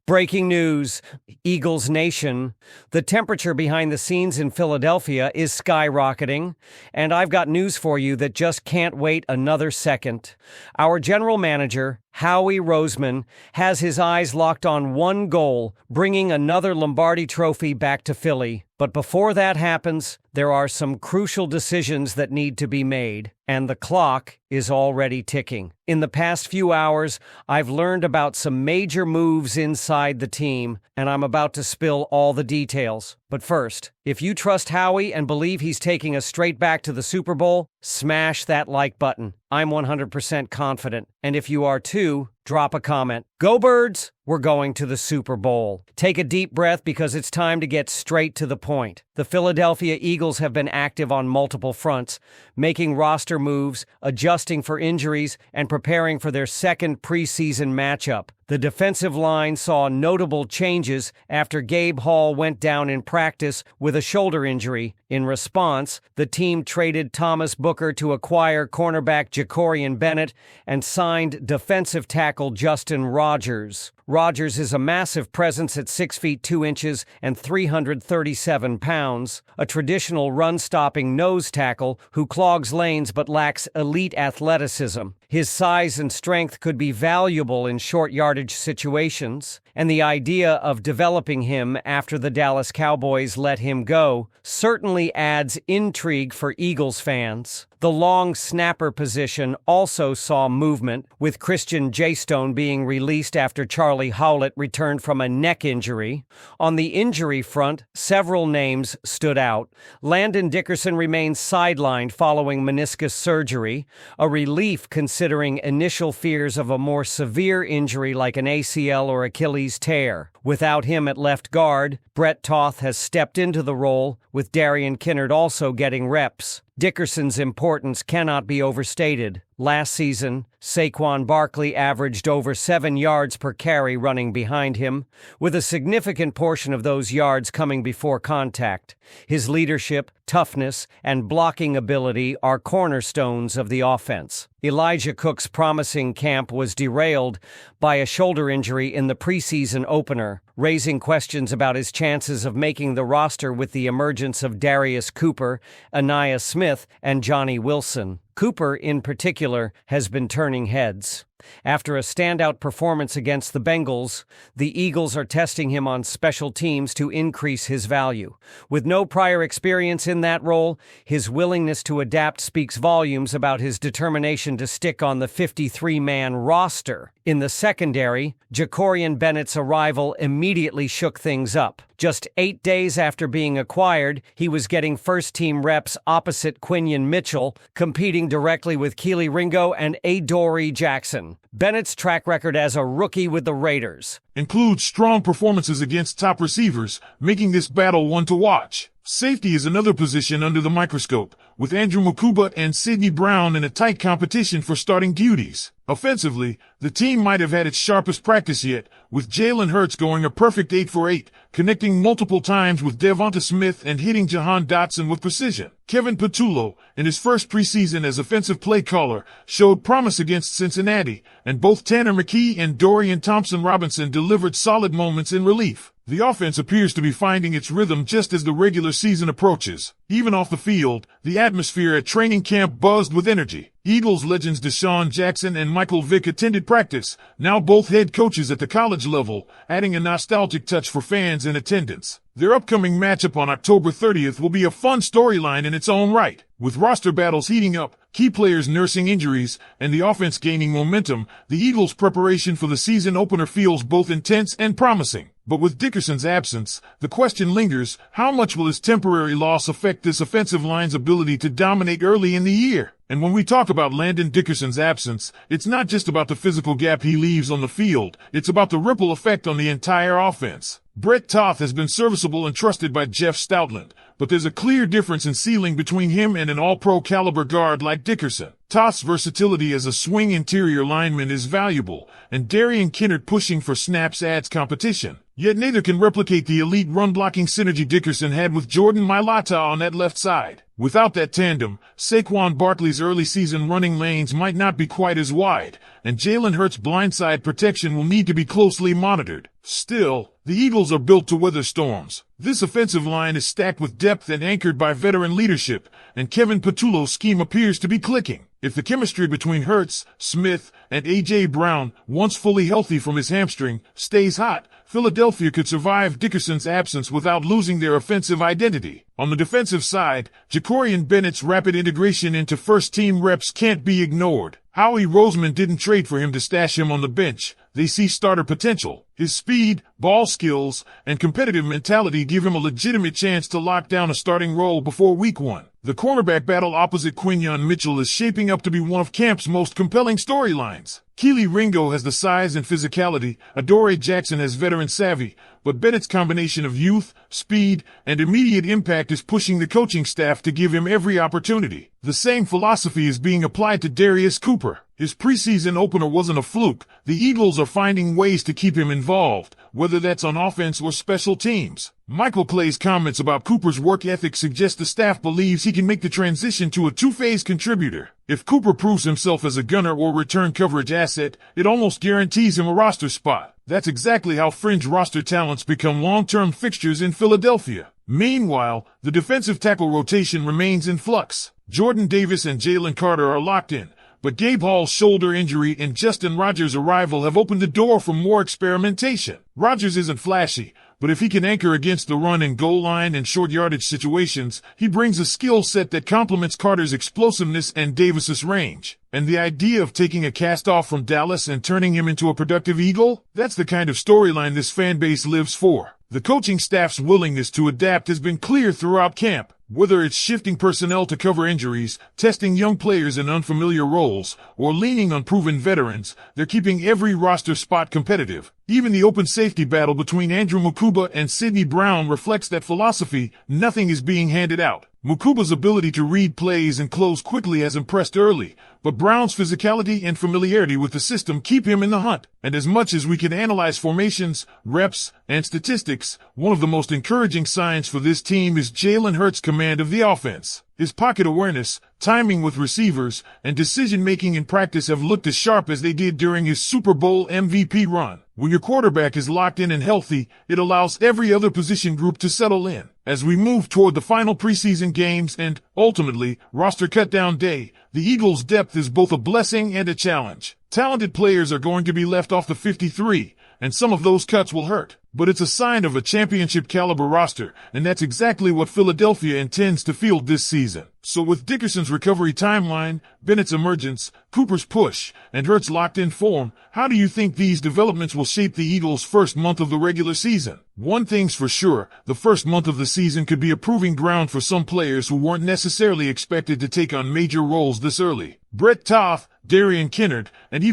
Breaking news, Eagles Nation. The temperature behind the scenes in Philadelphia is skyrocketing, and I've got news for you that just can't wait another second. Our general manager, Howie Roseman, has his eyes locked on one goal, bringing another Lombardi trophy back to Philly. But before that happens, there are some crucial decisions that need to be made, and the clock is already ticking. In the past few hours, I've learned about some major moves inside the team, and I'm about to spill all the details. But first, if you trust Howie and believe he's taking us straight back to the Super Bowl, smash that like button. I'm 100% confident, and if you are too, drop a comment. Go Birds! We're going to the Super Bowl. Take a deep breath because it's time to get straight to the point. The Philadelphia Eagles have been active on multiple fronts, making roster moves, adjusting for injuries, and preparing for their second preseason matchup. The defensive line saw notable changes after Gabe Hall went down in practice with a shoulder injury. In response, the team traded Thomas Booker to acquire cornerback Jacorian Bennett and signed defensive tackle Justin Rogers. Rogers is a massive presence at 6 feet 2 inches and 337 pounds, a traditional run-stopping nose tackle who clogs lanes but lacks elite athleticism. His size and strength could be valuable in short yardage situations, and the idea of developing him after the Dallas Cowboys let him go certainly adds intrigue for Eagles fans. The long snapper position also saw movement, with Christian Jaystone being released after Charlie Howlett returned from a neck injury. On the injury front, several names stood out. Landon Dickerson remains sidelined following meniscus surgery, a relief considering initial fears of a more severe injury like an ACL or Achilles tear. Without him at left guard, Brett Toth has stepped into the role, with Darian Kinnard also getting reps. Dickerson's importance cannot be overstated. Last season, Saquon Barkley averaged over 7 yards per carry running behind him, with a significant portion of those yards coming before contact. His leadership, toughness, and blocking ability are cornerstones of the offense. Elijah Cook's promising camp was derailed by a shoulder injury in the preseason opener, raising questions about his chances of making the roster with the emergence of Darius Cooper, Aniyah Smith, and Johnny Wilson. Cooper, in particular, has been turning heads. After a standout performance against the Bengals, the Eagles are testing him on special teams to increase his value. With no prior experience in that role, his willingness to adapt speaks volumes about his determination to stick on the 53-man roster. In the secondary, Jacorian Bennett's arrival immediately shook things up. Just 8 days after being acquired, he was getting first-team reps opposite Quinion Mitchell, competing directly with Keely Ringo and Adoree Jackson. Bennett's track record as a rookie with the Raiders includes strong performances against top receivers, making this battle one to watch. Safety is another position under the microscope, with Andrew Mukuba and Sidney Brown in a tight competition for starting duties. Offensively, the team might have had its sharpest practice yet, with Jalen Hurts going a perfect 8 for 8, connecting multiple times with DeVonta Smith and hitting Jahan Dotson with precision. Kevin Patullo, in his first preseason as offensive play caller, showed promise against Cincinnati, and both Tanner McKee and Dorian Thompson-Robinson delivered solid moments in relief. The offense appears to be finding its rhythm just as the regular season approaches. Even off the field, the atmosphere at training camp buzzed with energy. Eagles legends Deshaun Jackson and Michael Vick attended practice, now both head coaches at the college level, adding a nostalgic touch for fans in attendance. Their upcoming matchup on October 30th will be a fun storyline in its own right. With roster battles heating up, key players nursing injuries, and the offense gaining momentum, the Eagles' preparation for the season opener feels both intense and promising. But with Dickerson's absence, the question lingers, how much will his temporary loss affect this offensive line's ability to dominate early in the year? And when we talk about Landon Dickerson's absence, it's not just about the physical gap he leaves on the field, it's about the ripple effect on the entire offense. Brett Toth has been serviceable and trusted by Jeff Stoutland, but there's a clear difference in ceiling between him and an all-pro caliber guard like Dickerson. Toth's versatility as a swing interior lineman is valuable, and Darian Kinnard pushing for snaps adds competition. Yet neither can replicate the elite run-blocking synergy Dickerson had with Jordan Mailata on that left side. Without that tandem, Saquon Barkley's early season running lanes might not be quite as wide, and Jalen Hurts' blindside protection will need to be closely monitored. Still, the Eagles are built to weather storms. This offensive line is stacked with depth and anchored by veteran leadership, and Kevin Patullo's scheme appears to be clicking. If the chemistry between Hurts, Smith, and A.J. Brown, once fully healthy from his hamstring, stays hot, Philadelphia could survive Dickerson's absence without losing their offensive identity. On the defensive side, Jacorian Bennett's rapid integration into first-team reps can't be ignored. Howie Roseman didn't trade for him to stash him on the bench. They see starter potential. His speed, ball skills, and competitive mentality give him a legitimate chance to lock down a starting role before week 1. The cornerback battle opposite Quinyon Mitchell is shaping up to be one of camp's most compelling storylines. Keely Ringo has the size and physicality, Adoree Jackson has veteran savvy, but Bennett's combination of youth, speed, and immediate impact is pushing the coaching staff to give him every opportunity. The same philosophy is being applied to Darius Cooper. His preseason opener wasn't a fluke. The Eagles are finding ways to keep him involved, whether that's on offense or special teams. Michael Clay's comments about Cooper's work ethic suggest the staff believes he can make the transition to a two-phase contributor. If Cooper proves himself as a gunner or return coverage asset, it almost guarantees him a roster spot. That's exactly how fringe roster talents become long-term fixtures in Philadelphia. Meanwhile, the defensive tackle rotation remains in flux. Jordan Davis and Jalen Carter are locked in, but Gabe Hall's shoulder injury and Justin Rogers' arrival have opened the door for more experimentation. Rogers isn't flashy, but if he can anchor against the run and goal line and short yardage situations, he brings a skill set that complements Carter's explosiveness and Davis's range. And the idea of taking a cast-off from Dallas and turning him into a productive Eagle? That's the kind of storyline this fan base lives for. The coaching staff's willingness to adapt has been clear throughout camp. Whether it's shifting personnel to cover injuries, testing young players in unfamiliar roles, or leaning on proven veterans, they're keeping every roster spot competitive. Even the open safety battle between Andrew Mukuba and Sidney Brown reflects that philosophy. Nothing is being handed out. Mukuba's ability to read plays and close quickly has impressed early, but Brown's physicality and familiarity with the system keep him in the hunt. And as much as we can analyze formations, reps, and statistics, one of the most encouraging signs for this team is Jalen Hurts' command of the offense. His pocket awareness, timing with receivers, and decision-making in practice have looked as sharp as they did during his Super Bowl MVP run. When your quarterback is locked in and healthy, it allows every other position group to settle in. As we move toward the final preseason games and, ultimately, roster cutdown day, the Eagles' depth is both a blessing and a challenge. Talented players are going to be left off the 53, and some of those cuts will hurt. But it's a sign of a championship-caliber roster, and that's exactly what Philadelphia intends to field this season. So with Dickerson's recovery timeline, Bennett's emergence, Cooper's push, and Hurts' locked-in form, how do you think these developments will shape the Eagles' first month of the regular season? One thing's for sure, the first month of the season could be a proving ground for some players who weren't necessarily expected to take on major roles this early. Brett Toth, Darian Kinnard, and even